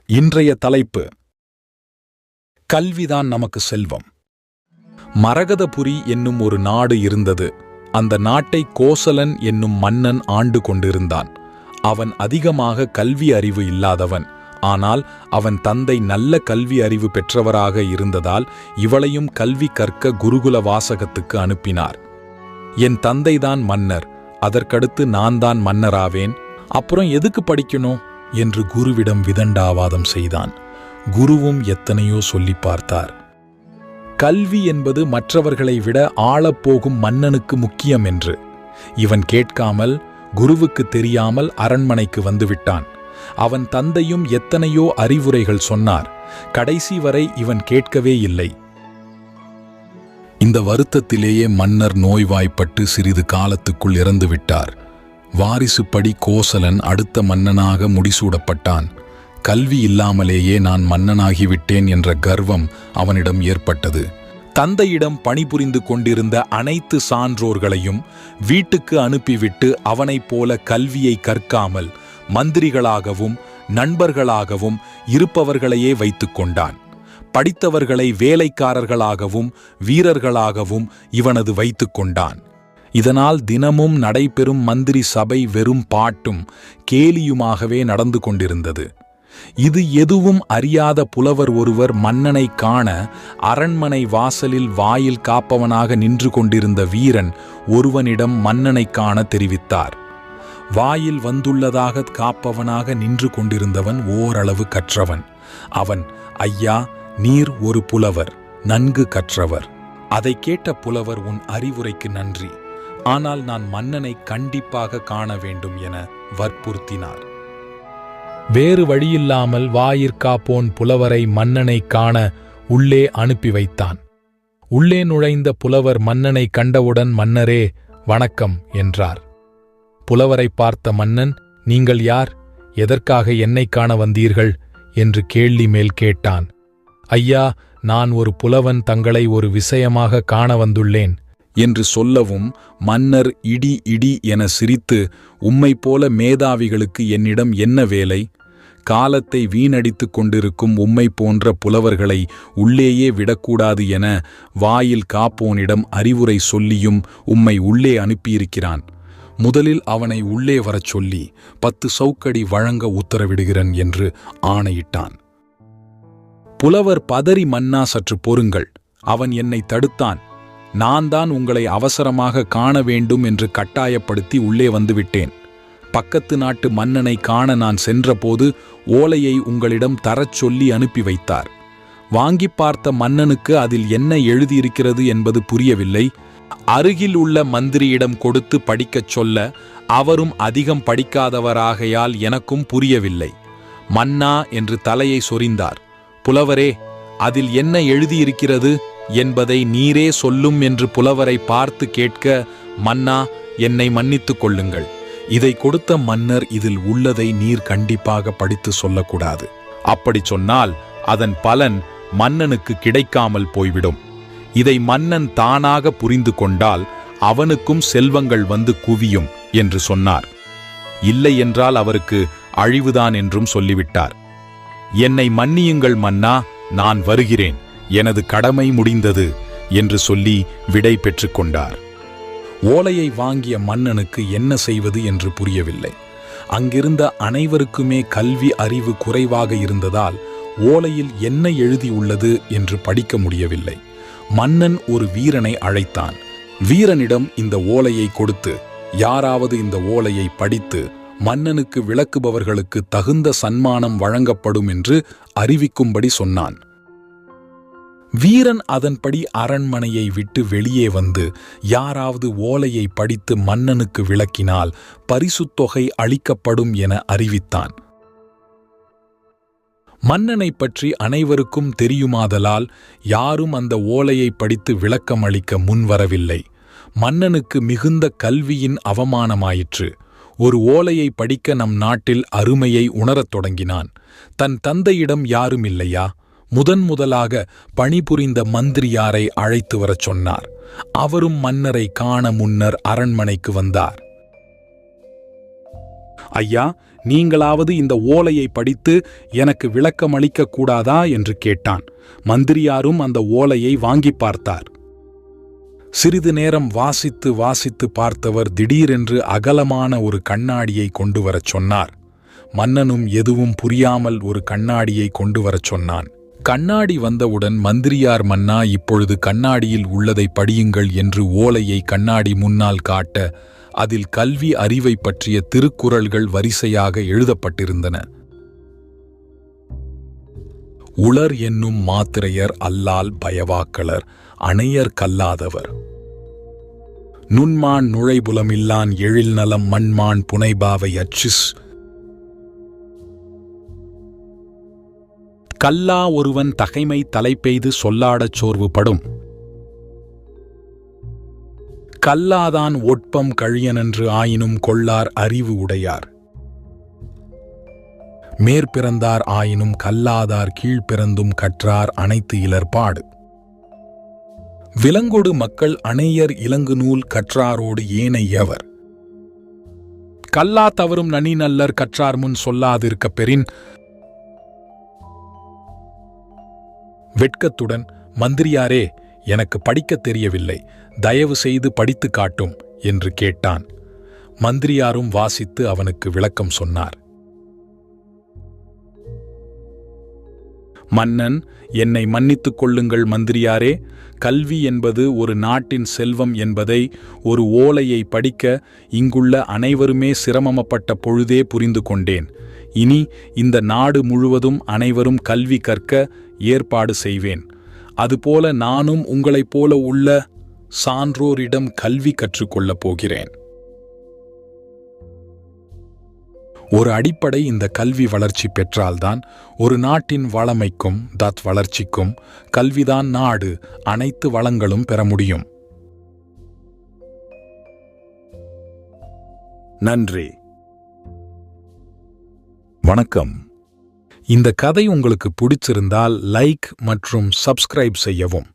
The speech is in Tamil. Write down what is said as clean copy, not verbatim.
இன்றைய தலைப்பு: கல்விதான் நமக்கு செல்வம். மரகதபுரி என்னும் ஒரு நாடு இருந்தது. அந்த நாட்டை கோசலன் என்னும் மன்னன் ஆண்டு கொண்டிருந்தான். அவன் அதிகமாக கல்வி அறிவு இல்லாதவன். ஆனால் அவன் தந்தை நல்ல கல்வி அறிவு பெற்றவராக இருந்ததால் இவளையும் கல்வி கற்க குருகுல வாசகத்துக்கு அனுப்பினார். என் தந்தைதான் மன்னர், அதற்கடுத்து நான் தான் மன்னராவேன், அப்புறம் எதுக்கு படிக்கணும் என்று குருவிடம் விதண்டாவாதம் செய்தான். குருவும் எத்தனையோ சொல்லி பார்த்தார். கல்வி என்பது மற்றவர்களை விட ஆளப்போகும் மன்னனுக்கு முக்கியம் என்று. இவன் கேட்காமல், குருவுக்கு தெரியாமல் அரண்மனைக்கு வந்துவிட்டான். அவன் தந்தையும் எத்தனையோ அறிவுரைகள் சொன்னார். கடைசி வரை இவன் கேட்கவே இல்லை. இந்த வருத்தத்திலேயே மன்னர் நோய்வாய்ப்பட்டு சிறிது காலத்துக்குள் இறந்துவிட்டார். வாரிசுப்படி கோசலன் அடுத்த மன்னனாக முடிசூடப்பட்டான். கல்வி இல்லாமலேயே நான் மன்னனாகிவிட்டேன் என்ற கர்வம் அவனிடம் ஏற்பட்டது. தந்தையிடம் பணிபுரிந்து கொண்டிருந்த அனைத்து சான்றோர்களையும் வீட்டுக்கு அனுப்பிவிட்டு அவனைப் போல கல்வியை கற்காமல் மந்திரிகளாகவும் நண்பர்களாகவும் இருப்பவர்களையே வைத்து கொண்டான். படித்தவர்களை வேலைக்காரர்களாகவும் வீரர்களாகவும் இவனது வைத்து கொண்டான். இதனால் தினமும் நடைபெறும் மந்திரி சபை வெறும் பாட்டும் கேலியுமாகவே நடந்து கொண்டிருந்தது. இது எதுவும் அறியாத புலவர் ஒருவர் மன்னனை காண அரண்மனை வாசலில் வாயில் காப்பவனாக நின்று கொண்டிருந்த வீரன் ஒருவனிடம் மன்னனை காண தெரிவித்தார். வாயில் வந்துள்ளதாக காப்பவனாக நின்று கொண்டிருந்தவன் ஓரளவு கற்றவன். அவன், ஐயா, நீர் ஒரு புலவர், நன்கு கற்றவர். அதை கேட்ட புலவர், உன் அறிவுரைக்கு நன்றி, ஆனால் நான் மன்னனை கண்டிப்பாக காண வேண்டும் என வற்புறுத்தினார். வேறு வழியில்லாமல் வாயிற்காப்போன் புலவரை மன்னனை காண உள்ளே அனுப்பி வைத்தான். உள்ளே நுழைந்த புலவர் மன்னனை கண்டவுடன், மன்னரே வணக்கம் என்றார். புலவரை பார்த்த மன்னன், நீங்கள் யார், எதற்காக என்னை காண வந்தீர்கள் என்று கேள்வி மேல் கேட்டான். ஐயா, நான் ஒரு புலவன், தங்களை ஒரு விஷயமாக காண வந்துள்ளேன் என்று சொல்லவும் மன்னர் இடி இடி என சிரித்து, உம்மை போல மேதாவிகளுக்கு என்னிடம் என்ன வேலை? காலத்தை வீணடித்துக் கொண்டிருக்கும் உம்மை போன்ற புலவர்களை உள்ளேயே விடக்கூடாது என வாயில் காப்போனிடம் அறிவுரை சொல்லியும் உம்மை உள்ளே அனுப்பியிருக்கிறான். முதலில் அவனை உள்ளே வரச் சொல்லி 10 சவுக்கடி வழங்க உத்தரவிடுகிறேன் என்று ஆணையிட்டான். புலவர் பதறி, மன்னா சற்று பொறுங்கள், அவன் என்னை தடுத்தான். நான் தான் உங்களை அவசரமாக காண வேண்டும் என்று கட்டாயப்படுத்தி உள்ளே வந்துவிட்டேன். பக்கத்து நாட்டு மன்னனை காண நான் சென்றபோது ஓலையை உங்களிடம் தரச் சொல்லி அனுப்பி வைத்தார். வாங்கி பார்த்த மன்னனுக்கு அதில் என்ன எழுதியிருக்கிறது என்பது புரியவில்லை. அருகில் உள்ள மந்திரியிடம் கொடுத்து படிக்கச் சொல்ல அவரும் அதிகம் படிக்காதவராகையால் எனக்கும் புரியவில்லை. மன்னா என்று தலையை சொரிந்தார். புலவரே, அதில் என்ன எழுதியிருக்கிறது என்பதை நீரே சொல்லும் என்று புலவரை பார்த்து கேட்க, மன்னா, என்னை மன்னித்துக் கொள்ளுங்கள். இதை கொடுத்த மன்னர், இதில் உள்ளதை நீர் கண்டிப்பாக படித்து சொல்லக்கூடாது. அப்படி சொன்னால் அதன் பலன் மன்னனுக்கு கிடைக்காமல் போய்விடும். இதை மன்னன் தானாக புரிந்து கொண்டால் அவனுக்கும் செல்வங்கள் வந்து குவியும் என்று சொன்னார். இல்லை என்றால் அவருக்கு அழிவுதான் என்றும் சொல்லிவிட்டார். என்னை மன்னியுங்கள் மன்னா, நான் வருகிறேன், எனது கடமை முடிந்தது என்று சொல்லி விடை பெற்று கொண்டார். ஓலையை வாங்கிய மன்னனுக்கு என்ன செய்வது என்று புரியவில்லை. அங்கிருந்த அனைவருக்குமே கல்வி அறிவு குறைவாக இருந்ததால் ஓலையில் என்ன எழுதியுள்ளது என்று படிக்க முடியவில்லை. மன்னன் ஒரு வீரனை அழைத்தான். வீரனிடம் இந்த ஓலையை கொடுத்து, யாராவது இந்த ஓலையை படித்து மன்னனுக்கு விளக்குபவர்களுக்கு தகுந்த சன்மானம் வழங்கப்படும் என்று அறிவிக்கும்படி சொன்னான். வீரன் அதன்படி அரண்மனையை விட்டு வெளியே வந்து யாராவது ஓலையை படித்து மன்னனுக்கு விளக்கினால் பரிசுத்தொகை அளிக்கப்படும் என அறிவித்தான். மன்னனை பற்றி அனைவருக்கும் தெரியுமாதலால் யாரும் அந்த ஓலையை படித்து விளக்கம் அளிக்க முன்வரவில்லை. மன்னனுக்கு மிகுந்த கல்வியின் அவமானமாயிற்று. ஒரு ஓலையை படிக்க நம் நாட்டில் அருமையை உணரத் தொடங்கினான். தன் தந்தையிடம் யாரும் இல்லையா? முதலாக பணிபுரிந்த மந்திரியாரை அழைத்து வரச் சொன்னார். அவரும் மன்னரை காண முன்னர் அரண்மனைக்கு வந்தார். ஐயா, நீங்களாவது இந்த ஓலையை படித்து எனக்கு விளக்கமளிக்க கூடாதா என்று கேட்டான். மந்திரியாரும் அந்த ஓலையை வாங்கி பார்த்தார். சிறிது நேரம் வாசித்து வாசித்து பார்த்தவர் திடீரென்று அகலமான ஒரு கண்ணாடியை கொண்டு வரச் சொன்னார். மன்னனும் எதுவும் புரியாமல் ஒரு கண்ணாடியை கொண்டு வரச் சொன்னான். கண்ணாடி வந்தவுடன் மந்திரியார், மன்னா, இப்பொழுது கண்ணாடியில் உள்ளதை படியுங்கள் என்று ஓலையை கண்ணாடி முன்னால் காட்ட அதில் கல்வி அறிவை பற்றிய திருக்குறள்கள் வரிசையாக எழுதப்பட்டிருந்தன. உளர் என்னும் மாத்திரையர் அல்லால் பயவாக்களர் அணையர் கல்லாதவர். நுண்மான் நுழைபுலமில்லான் எழில் நலம் மண்மான் புனைபாவை அச்சிஸ். கல்லா ஒருவன் தகைமை தலைப்பெய்து சொல்லாடச் சோர்வுபடும். கல்லாதான் ஒட்பம் கழியனென்று ஆயினும் கொள்ளார் அறிவு உடையார். மேற்பிறந்தார் ஆயினும் கல்லாதார் கீழ்பிறந்தும் கற்றார் அனைத்து இலர்பாடு. விலங்கொடு மக்கள் அணையர் இலங்கு நூல் கற்றாரோடு ஏனையவர். கல்லா தவறும் நனி நல்லர் கற்றார் முன் சொல்லாதிருக்க பெறின். வெட்கத்துடன், மந்திரியாரே, எனக்கு படிக்கத் தெரியவில்லை, தயவு செய்து படித்து காட்டும் என்று கேட்டான். மந்திரியாரும் வாசித்து அவனுக்கு விளக்கம் சொன்னார். மன்னன், என்னை மன்னித்துக் கொள்ளுங்கள் மந்திரியாரே, கல்வி என்பது ஒரு நாட்டின் செல்வம் என்பதை ஒரு ஓலையை படிக்க இங்குள்ள அனைவருமே சிரமப்பட்ட பொழுதே புரிந்து கொண்டேன். இனி இந்த நாடு முழுவதும் அனைவரும் கல்வி கற்க ஏற்பாடு செய்வேன். அதுபோல நானும் உங்களைப் போல உள்ள சான்றோரிடம் கல்வி கற்றுக்கொள்ளப் போகிறேன். ஒரு அடிப்படை இந்த கல்வி வளர்ச்சி பெற்றால்தான் ஒரு நாட்டின் வளமைக்கும் வளர்ச்சிக்கும் கல்விதான் நாடு அனைத்து வளங்களும் பெற முடியும். நன்றி. வணக்கம். இந்த கதை உங்களுக்கு பிடிச்சிருந்தால் லைக் மற்றும் சப்ஸ்கிரைப் செய்யவும்.